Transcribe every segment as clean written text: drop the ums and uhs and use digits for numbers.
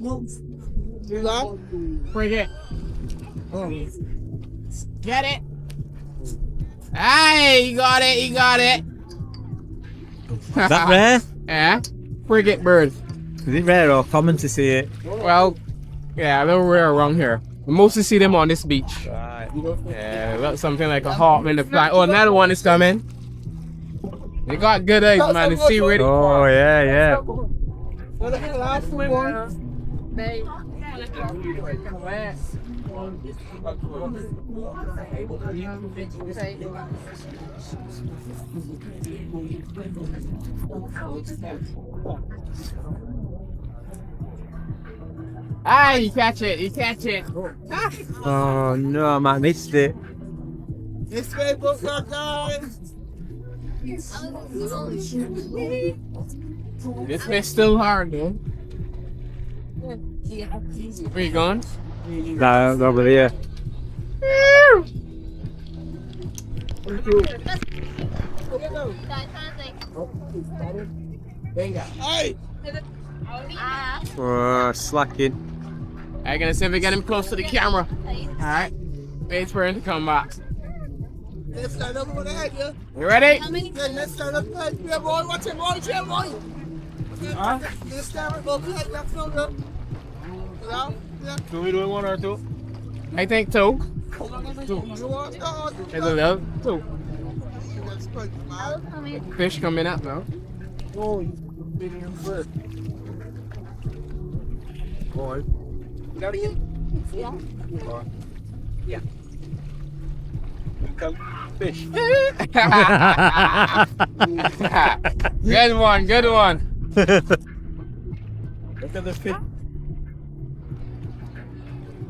You got? Frigate. Get it. Hey, you got it. You got it. That rare? Yeah. Frigate bird. Is it rare or common to see it? Well, yeah, they're rare around here. We mostly see them on this beach. Right. Yeah, look, something like a hawk in the fly. Oh, another one is coming. They got good eggs, man. They see really Oh, yeah, yeah. What the last one? Ah, you catch it. You catch it. Oh, no, I might missed it. This way, both our guys. This is still hard, though. Where you going? No, over here. Hey! Oh, slacking. I'm gonna see if we get him close to the camera. Alright. Wait for him to come back. Let's stand up over there, yeah. You ready? Yeah, let's stand up there. Yeah, boy, watch it, boy, yeah, boy. Let's stand up over there, that's no good. Yeah, yeah. Do we do one or two? I think two. You want to It's a little two. Fish coming up now. Oh, you're beating him first. Boy. Got it? Yeah. Yeah. Come fish. Good one, good one. Look at the fish.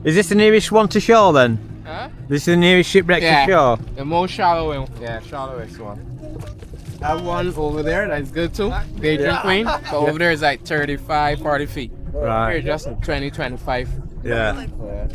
Is this the nearest one to shore then? Huh? This is the nearest shipwreck Yeah. to shore? The most shallow one. Yeah, shallowest one. That one over there, that's good too. Daydream Queen. So over there is like 35, 40 feet. Right. Here just 20, 25. Yeah. Yeah.